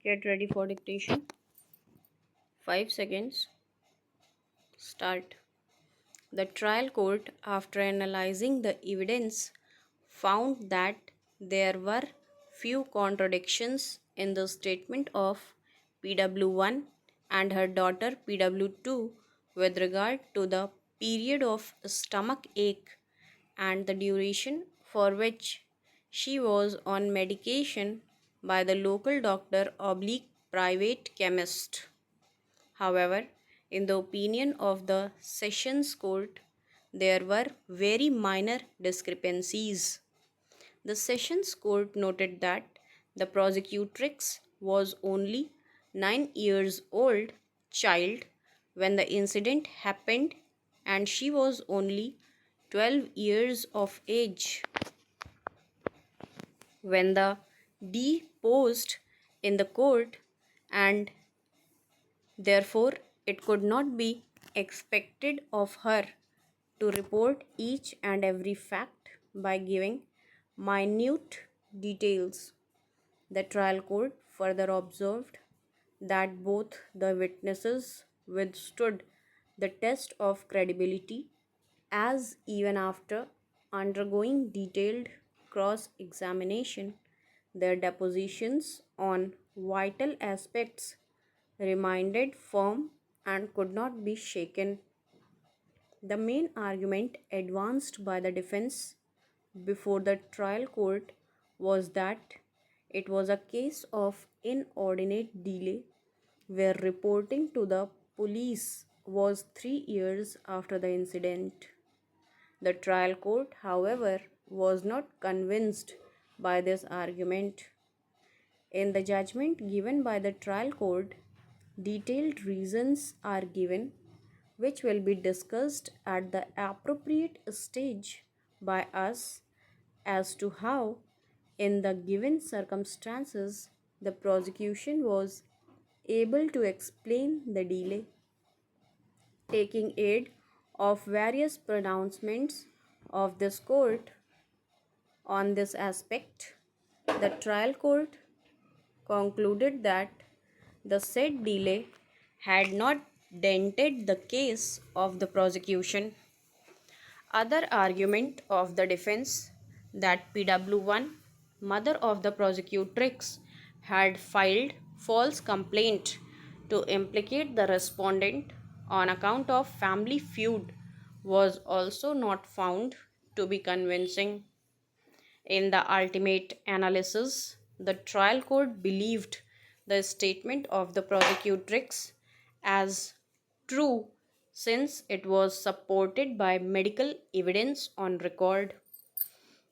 Get ready for dictation. 5 seconds. Start. The trial court, after analyzing the evidence, found that there were few contradictions in the statement of PW1 and her daughter PW2 with regard to the period of stomach ache and the duration for which she was on medication by the local doctor oblique private chemist. However, in the opinion of the Sessions Court, there were very minor discrepancies. The Sessions Court noted that the prosecutrix was only 9 years old child when the incident happened and she was only 12 years of age when the deposed in the court, and therefore it could not be expected of her to report each and every fact by giving minute details. The trial court further observed that both the witnesses withstood the test of credibility, as even after undergoing detailed cross examination, their depositions on vital aspects remained firm and could not be shaken. The main argument advanced by the defense before the trial court was that it was a case of inordinate delay, where reporting to the police was 3 years after the incident. The trial court, however, was not convinced by this argument. In the judgment given by the trial court, detailed reasons are given which will be discussed at the appropriate stage by us as to how, in the given circumstances, the prosecution was able to explain the delay, taking aid of various pronouncements of this court on this aspect. The trial court concluded that the said delay had not dented the case of the prosecution. Other argument of the defense that PW1, mother of the prosecutrix, had filed false complaint to implicate the respondent on account of family feud was also not found to be convincing. In the ultimate analysis, the trial court believed the statement of the prosecutrix as true since it was supported by medical evidence on record.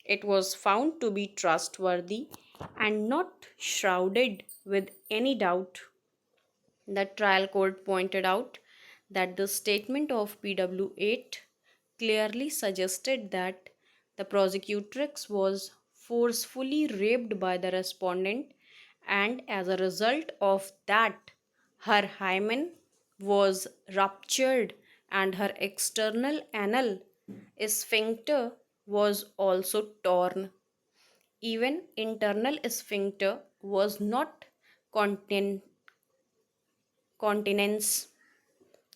It was found to be trustworthy and not shrouded with any doubt. The trial court pointed out that the statement of PW8 clearly suggested that the prosecutrix was forcefully raped by the respondent, and as a result of that, her hymen was ruptured and her external anal sphincter was also torn. Even internal sphincter was not continence.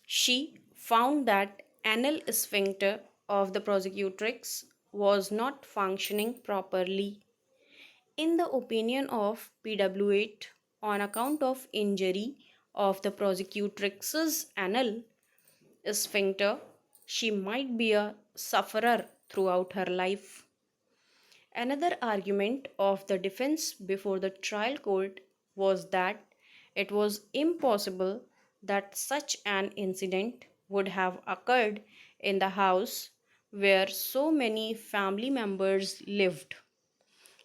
She found that anal sphincter of the prosecutrix was not functioning properly. In the opinion of PW8, on account of injury of the prosecutrix's anal sphincter, she might be a sufferer throughout her life. Another argument of the defense before the trial court was that it was impossible that such an incident would have occurred in the house where so many family members lived.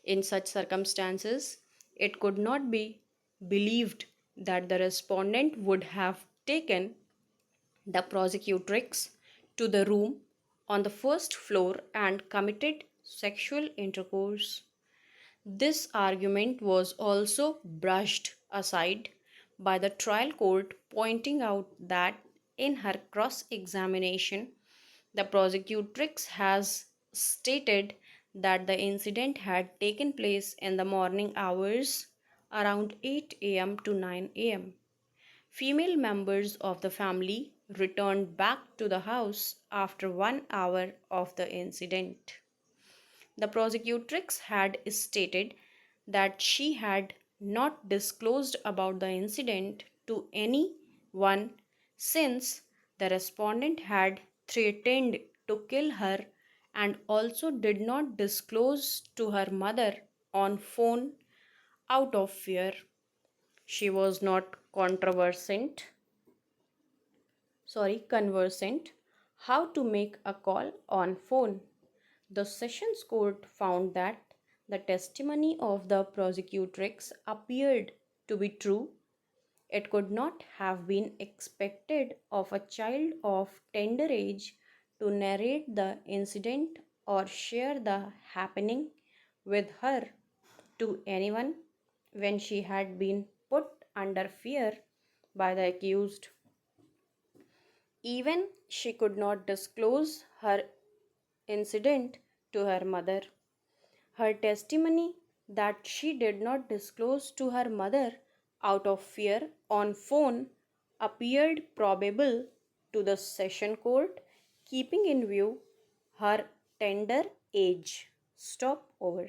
In such circumstances, it could not be believed that the respondent would have taken the prosecutrix to the room on the first floor and committed sexual intercourse. This argument was also brushed aside by the trial court, pointing out that in her cross examination, the prosecutrix has stated that the incident had taken place in the morning hours around 8 a.m. to 9 a.m. Female members of the family returned back to the house after 1 hour of the incident. The prosecutrix had stated that she had not disclosed about the incident to anyone since the respondent had threatened to kill her and also did not disclose to her mother on phone out of fear. She was not conversant how to make a call on phone. The Sessions Court found that the testimony of the prosecutrix appeared to be true. It could not have been expected of a child of tender age to narrate the incident or share the happening with her to anyone when she had been put under fear by the accused. Even she could not disclose her incident to her mother. Her testimony that she did not disclose to her mother out of fear on phone appeared probable to the session court, keeping in view her tender age. Stop over.